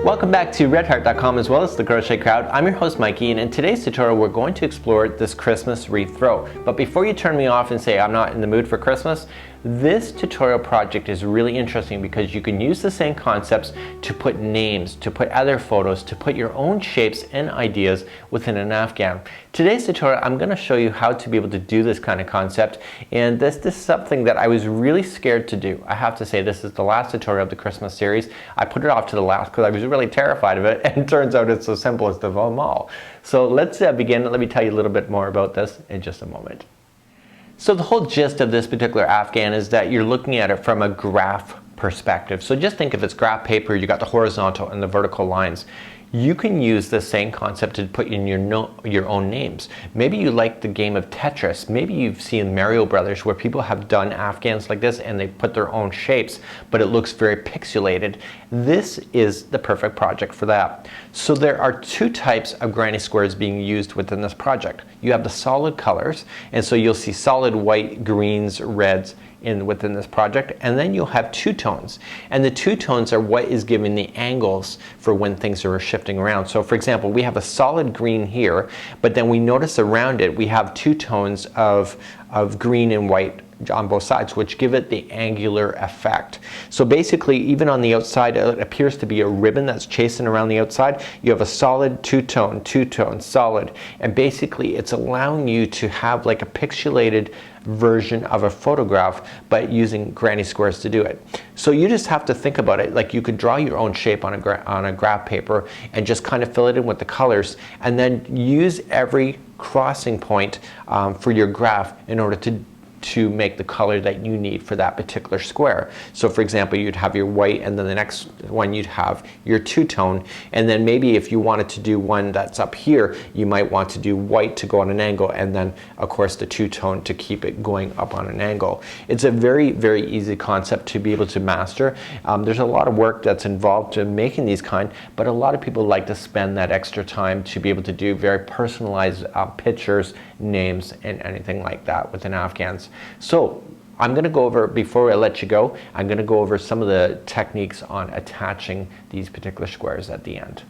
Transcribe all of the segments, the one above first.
Welcome back to redheart.com as well as the Crochet Crowd. I'm your host Mikey, and in today's tutorial we're going to explore this Christmas wreath throw. But before you turn me off and say I'm not in the mood for Christmas, this tutorial project is really interesting because you can use the same concepts to put names, to put other photos, to put your own shapes and ideas within an Afghan. Today's tutorial I'm going to show you how to be able to do this kind of concept, and this is something that I was really scared to do. I have to say this is the last tutorial of the Christmas series. I put it off to the last because I was really terrified of it, and it turns out it's the simplest of them all. So let's begin. Let me tell you a little bit more about this in just a moment. So the whole gist of this particular Afghan is that you're looking at it from a graph perspective. So just think if it's graph paper, you got the horizontal and the vertical lines. You can use the same concept to put in your own names. Maybe you like the game of Tetris. Maybe you've seen Mario Brothers where people have done Afghans like this and they put their own shapes, but it looks very pixelated. This is the perfect project for that. So there are two types of granny squares being used within this project. You have the solid colors, and so you'll see solid white, greens, reds, within this project, and then you'll have two tones, and the two tones are what is giving the angles for when things are shifting around. So for example, we have a solid green here, but then we notice around it we have two tones of green and white on both sides, which give it the angular effect. So basically, even on the outside, it appears to be a ribbon that's chasing around the outside. You have a solid two-tone, solid, and basically it's allowing you to have like a pixelated version of a photograph, but using granny squares to do it. So you just have to think about it like you could draw your own shape on a graph paper and just kind of fill it in with the colors, and then use every crossing point for your graph in order to make the color that you need for that particular square. So for example, you'd have your white, and then the next one you'd have your two-tone, and then maybe if you wanted to do one that's up here, you might want to do white to go on an angle, and then of course the two-tone to keep it going up on an angle. It's a very, very easy concept to be able to master. There's a lot of work that's involved in making these kind, but a lot of people like to spend that extra time to be able to do very personalized pictures, names, and anything like that within Afghans. So I'm going to go over, before I let you go, I'm going to go over some of the techniques on attaching these particular squares at the end.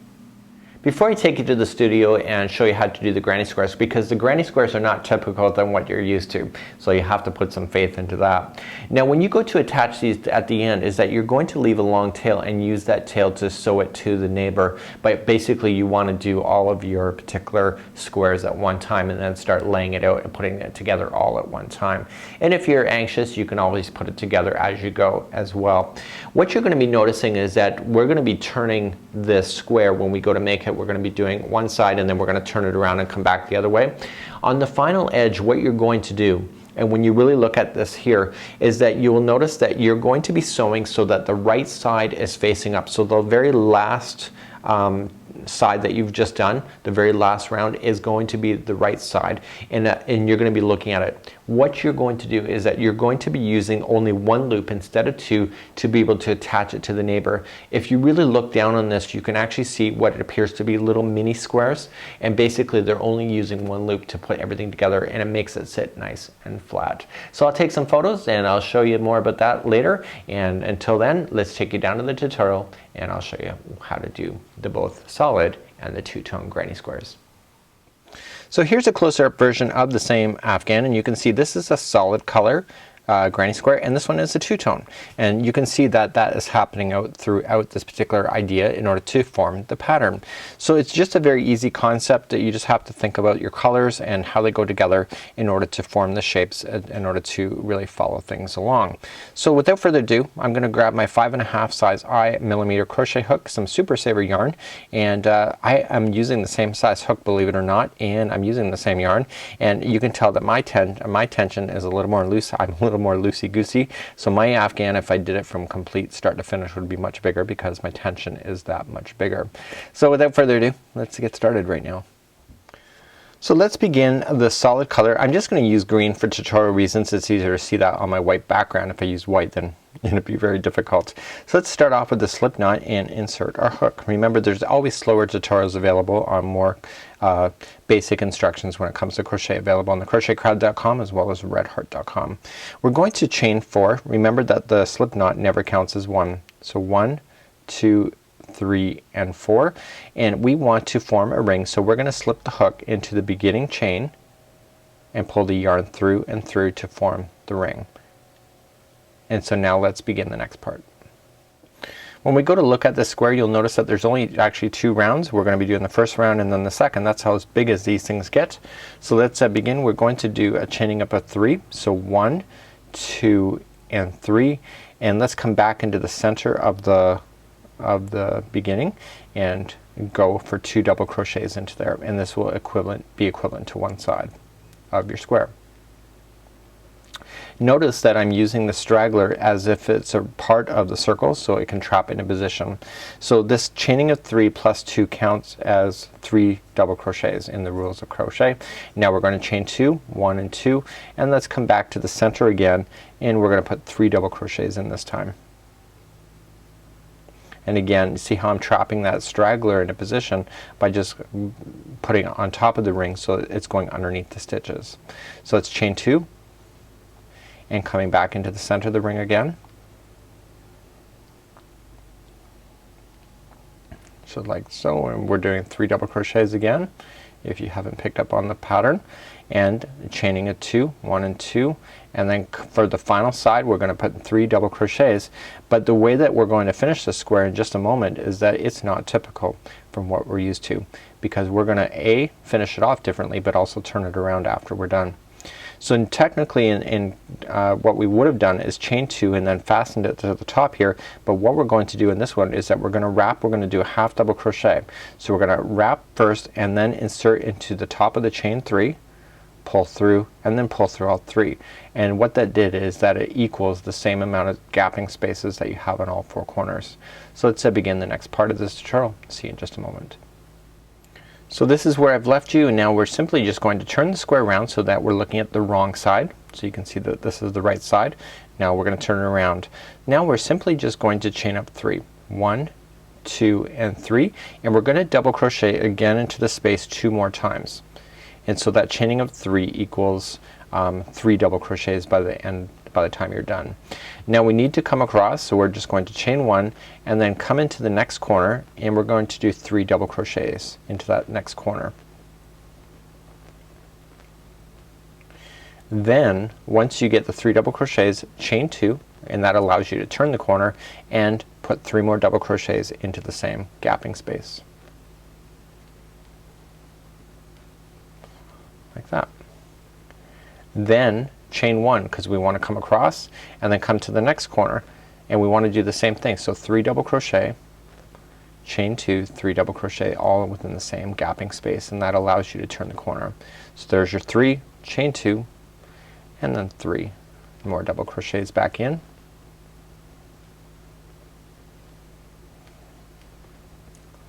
Before I take you to the studio and show you how to do the granny squares, because the granny squares are not typical than what you're used to, so you have to put some faith into that. Now when you go to attach these at the end, is that you're going to leave a long tail and use that tail to sew it to the neighbor, but basically you want to do all of your particular squares at one time and then start laying it out and putting it together all at one time. And if you're anxious, you can always put it together as you go as well. What you're going to be noticing is that we're going to be turning this square when we go to make it. We're going to be doing one side and then we're going to turn it around and come back the other way. On the final edge, what you're going to do, and when you really look at this here, is that you will notice that you're going to be sewing so that the right side is facing up. So the very last side that you've just done, the very last round, is going to be the right side, and you're going to be looking at it. What you're going to do is that you're going to be using only one loop instead of two to be able to attach it to the neighbor. If you really look down on this, you can actually see what it appears to be little mini squares, and basically they're only using one loop to put everything together, and it makes it sit nice and flat. So I'll take some photos and I'll show you more about that later, and until then, let's take you down to the tutorial and I'll show you how to do the both solid and the two-tone granny squares. So here's a closer-up version of the same Afghan, and you can see this is a solid color granny square, and this one is a two-tone, and you can see that that is happening out throughout this particular idea in order to form the pattern. So it's just a very easy concept that you just have to think about your colors and how they go together in order to form the shapes, in order to really follow things along. So without further ado, I'm going to grab my 5.5 size millimeter crochet hook, some Super Saver yarn, and I am using the same size hook, believe it or not, and I'm using the same yarn, and you can tell that my tension is a little more loose. I'm a little more loosey-goosey, so my Afghan, if I did it from complete start to finish, would be much bigger because my tension is that much bigger. So without further ado, let's get started right now. So let's begin the solid color. I'm just going to use green for tutorial reasons. It's easier to see that on my white background. If I use white, then it'd be very difficult. So let's start off with the slip knot and insert our hook. Remember, there's always slower tutorials available on more basic instructions when it comes to crochet, available on the crochetcrowd.com as well as redheart.com. We're going to chain 4. Remember that the slip knot never counts as one. So 1, 2, 3, and 4, and we want to form a ring. So we're going to slip the hook into the beginning chain and pull the yarn through and through to form the ring. And so now let's begin the next part. When we go to look at this square, you'll notice that there's only actually 2 rounds. We're going to be doing the first round and then the second. That's how as big as these things get. So let's begin. We're going to do a chaining up of 3. So 1, 2, and 3, and let's come back into the center of the beginning and go for 2 double crochets into there, and this will be equivalent to one side of your square. Notice that I'm using the straggler as if it's a part of the circle so it can trap in a position. So this chaining of 3 plus 2 counts as 3 double crochets in the rules of crochet. Now we're going to chain 2, 1 and 2, and let's come back to the center again, and we're going to put 3 double crochets in this time. And again, see how I'm trapping that straggler in a position by just putting it on top of the ring so it's going underneath the stitches. So let's chain 2 and coming back into the center of the ring again. So like so, and we're doing 3 double crochets again if you haven't picked up on the pattern, and chaining a 2, 1 and 2, and then for the final side we're going to put 3 double crochets. But the way that we're going to finish this square in just a moment is that it's not typical from what we're used to, because we're going to finish it off differently but also turn it around after we're done. So technically in what we would have done is chain 2 and then fastened it to the top here, but what we're going to do in this one is that we're going to wrap. We're going to do a half double crochet. So we're going to wrap first and then insert into the top of the chain 3, pull through, and then pull through all 3. And what that did is that it equals the same amount of gapping spaces that you have on all 4 corners. So let's begin the next part of this tutorial. See you in just a moment. So this is where I've left you, and now we're simply just going to turn the square around so that we're looking at the wrong side. So you can see that this is the right side. Now we're going to turn it around. Now we're simply just going to chain up 3. 1, 2, and 3, and we're going to double crochet again into the space 2 more times. And so that chaining of 3 equals 3 double crochets by the time you're done. Now we need to come across, so we're just going to chain 1 and then come into the next corner, and we're going to do 3 double crochets into that next corner. Then once you get the 3 double crochets, chain 2, and that allows you to turn the corner and put 3 more double crochets into the same gapping space. Like that. Then chain 1 because we want to come across and then come to the next corner, and we want to do the same thing. So 3 double crochet, chain 2, 3 double crochet, all within the same gapping space, and that allows you to turn the corner. So there's your 3, chain 2, and then 3 more double crochets back in.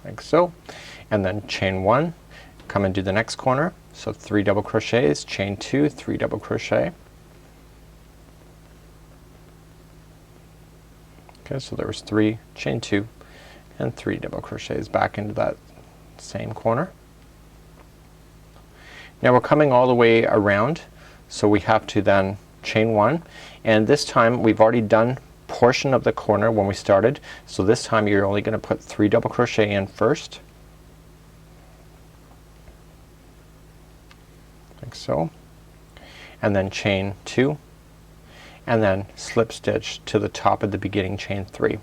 Like so. And then chain 1, come and do the next corner. So 3 double crochets, chain 2, 3 double crochet. Okay, so there was 3, chain 2, and 3 double crochets back into that same corner. Now we're coming all the way around, so we have to then chain 1, and this time we've already done portion of the corner when we started, so this time you're only going to put 3 double crochet in first, like so, and then chain 2, and then slip stitch to the top of the beginning chain 3,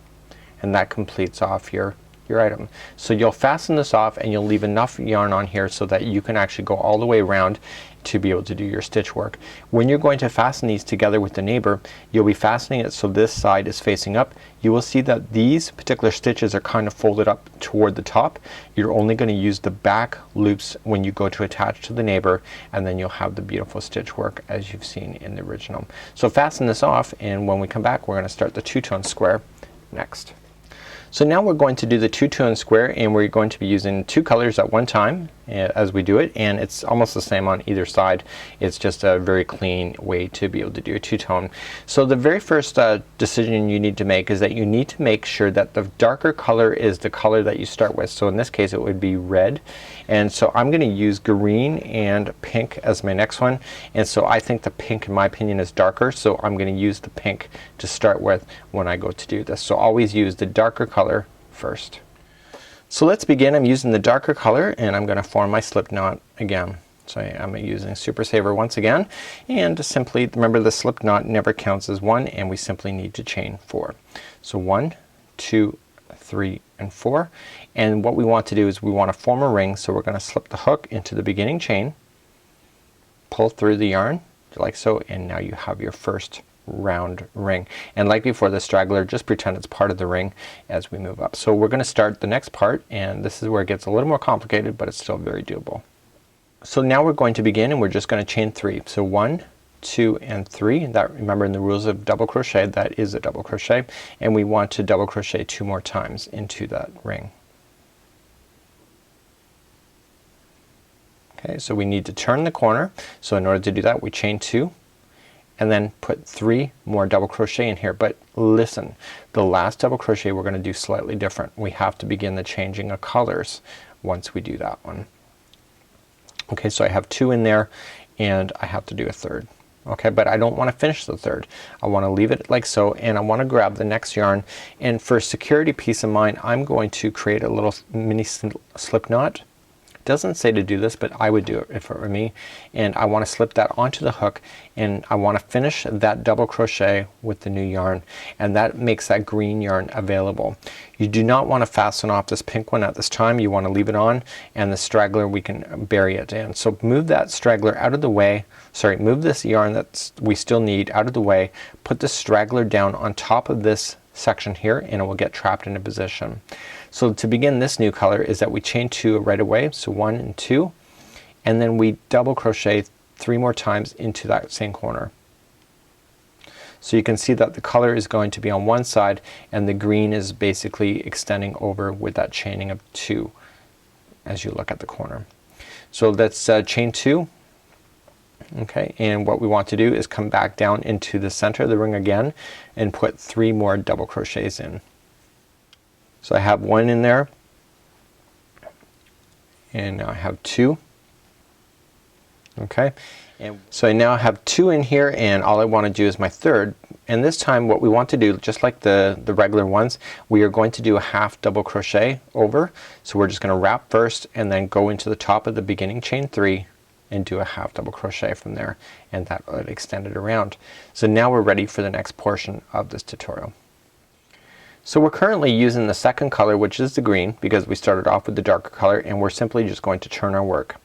and that completes off your item. So you'll fasten this off and you'll leave enough yarn on here so that you can actually go all the way around to be able to do your stitch work. When you're going to fasten these together with the neighbor, you'll be fastening it so this side is facing up. You will see that these particular stitches are kind of folded up toward the top. You're only going to use the back loops when you go to attach to the neighbor, and then you'll have the beautiful stitch work as you've seen in the original. So fasten this off, and when we come back we're going to start the two-tone square next. So now we're going to do the two-tone square, and we're going to be using 2 colors at one time as we do it, and it's almost the same on either side. It's just a very clean way to be able to do a two-tone. So the very first decision you need to make is that you need to make sure that the darker color is the color that you start with. So in this case it would be red, and so I'm going to use green and pink as my next one, and so I think the pink in my opinion is darker, so I'm going to use the pink to start with when I go to do this. So always use the darker color first. So let's begin. I'm using the darker color and I'm going to form my slip knot again. So I'm using Super Saver once again, and simply remember the slip knot never counts as one, and we simply need to chain 4. So 1, 2, 3, and 4. And what we want to do is we want to form a ring, so we're going to slip the hook into the beginning chain, pull through the yarn like so, and now you have your first round ring. And like before, the straggler, just pretend it's part of the ring as we move up. So we're going to start the next part, and this is where it gets a little more complicated, but it's still very doable. So now we're going to begin, and we're just going to chain 3. So 1, 2, and 3. That, remember, in the rules of double crochet, that is a double crochet, and we want to double crochet 2 more times into that ring. Okay, so we need to turn the corner. So in order to do that, we chain 2 and then put 3 more double crochet in here. But listen, the last double crochet we're going to do slightly different. We have to begin the changing of colors once we do that one. Okay, so I have 2 in there and I have to do a third. Okay, but I don't want to finish the third. I want to leave it like so, and I want to grab the next yarn, and for security, peace of mind, I'm going to create a little mini slip knot. Doesn't say to do this, but I would do it if it were me. And I want to slip that onto the hook, and I want to finish that double crochet with the new yarn, and that makes that green yarn available. You do not want to fasten off this pink one at this time. You want to leave it on, and the straggler we can bury it in. So move that straggler out of the way. Sorry, move this yarn that we still need out of the way. Put the straggler down on top of this section here, and it will get trapped in a position. So to begin this new color is that we chain 2 right away, so 1 and 2, and then we double crochet 3 more times into that same corner. So you can see that the color is going to be on one side, and the green is basically extending over with that chaining of 2 as you look at the corner. So let's chain 2. Okay, and what we want to do is come back down into the center of the ring again and put 3 more double crochets in. So I have 1 in there, and now I have 2. Okay, and so I now have 2 in here, and all I want to do is my third. And this time what we want to do, just like the regular ones, we are going to do a half double crochet over. So we're just going to wrap first and then go into the top of the beginning chain 3 and do a half double crochet from there, and that will extend it around. So now we're ready for the next portion of this tutorial. So we're currently using the second color, which is the green, because we started off with the darker color, and we're simply just going to turn our work.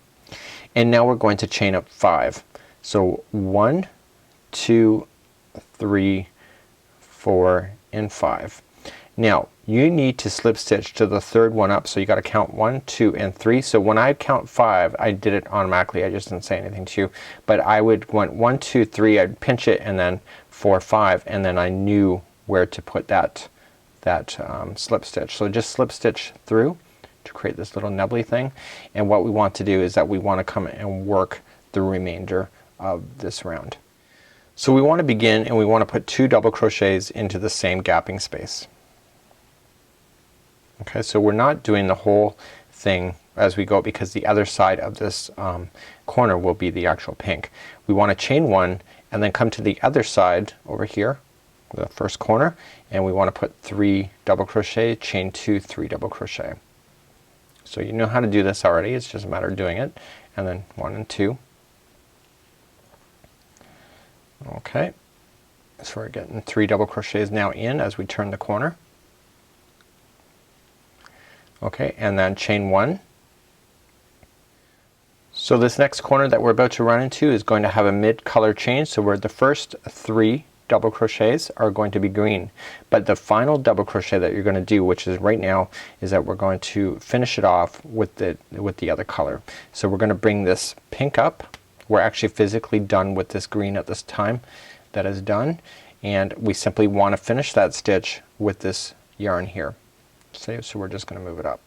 And now we're going to chain up 5. So 1, 2, 3, 4, and 5. Now you need to slip stitch to the third one up, so you got to count 1, 2, and 3. So when I count 5, I did it automatically, I just didn't say anything to you, but I would went 1, 2, 3, I'd pinch it, and then 4, 5, and then I knew where to put that slip stitch. So just slip stitch through to create this little nubbly thing, and what we want to do is that we want to come and work the remainder of this round. So we want to begin, and we want to put 2 double crochets into the same gapping space. Okay, so we're not doing the whole thing as we go, because the other side of this corner will be the actual pink. We want to chain 1 and then come to the other side over here, the first corner, and we want to put 3 double crochet, chain 2, 3 double crochet. So you know how to do this already, it's just a matter of doing it. And then 1 and 2. Okay, so we're getting 3 double crochets now in as we turn the corner. Okay, and then chain 1. So this next corner that we're about to run into is going to have a mid color change, so where the first 3 double crochets are going to be green, but the final double crochet that you're going to do, which is right now, is that we're going to finish it off with the other color. So we're going to bring this pink up. We're actually physically done with this green at this time. That is done, and we simply want to finish that stitch with this yarn here. So we're just going to move it up.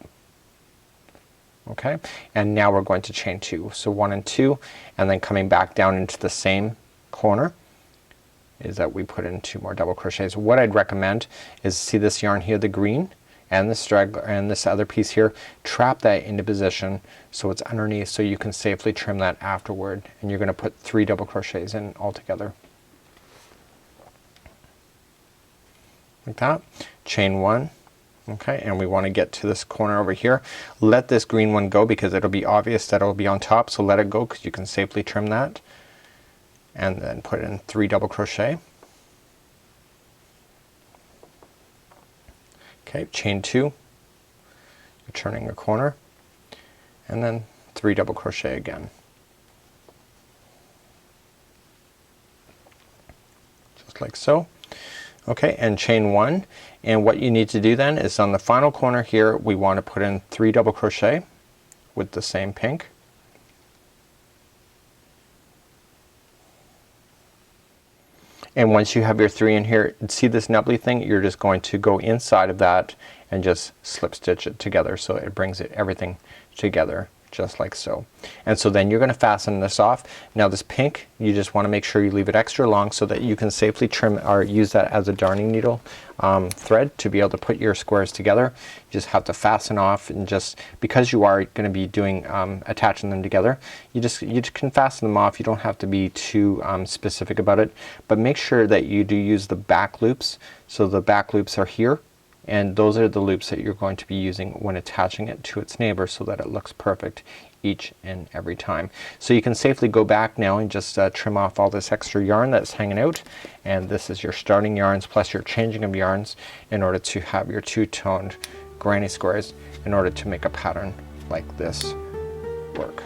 Okay, and now we're going to chain 2. So 1 and 2, and then coming back down into the same corner is that we put in 2 more double crochets. What I'd recommend is, see this yarn here, the green, and the straggler, and this other piece here, trap that into position so it's underneath, so you can safely trim that afterward, and you're going to put 3 double crochets in altogether. Like that. Chain 1, Okay, and we want to get to this corner over here. Let this green one go because it'll be obvious that it'll be on top, so let it go because you can safely trim that. And then put in 3 double crochet. Okay, chain 2. You're turning a corner, and then 3 double crochet again. Just like so. Okay, and chain 1, and what you need to do then is on the final corner here we want to put in 3 double crochet with the same pink. And once you have your 3 in here, see this nubbly thing, you're just going to go inside of that and just slip stitch it together so it brings everything together just like so. And so then you're going to fasten this off. Now this pink, you just want to make sure you leave it extra long so that you can safely trim or use that as a darning needle thread to be able to put your squares together. You just have to fasten off, and just because you are going to be doing attaching them together, you can fasten them off. You don't have to be too specific about it, but make sure that you do use the back loops. So the back loops are here, and those are the loops that you're going to be using when attaching it to its neighbor so that it looks perfect each and every time. So you can safely go back now and just trim off all this extra yarn that's hanging out, and this is your starting yarns plus your changing of yarns in order to have your two-toned granny squares in order to make a pattern like this work.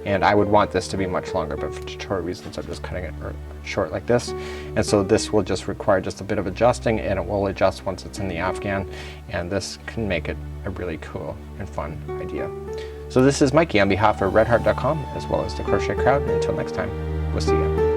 And I would want this to be much longer, but for tutorial reasons I'm just cutting it short like this. And so this will just require just a bit of adjusting, and it will adjust once it's in the afghan, and this can make it a really cool and fun idea. So this is Mikey on behalf of redheart.com as well as the Crochet Crowd. Until next time, we'll see you.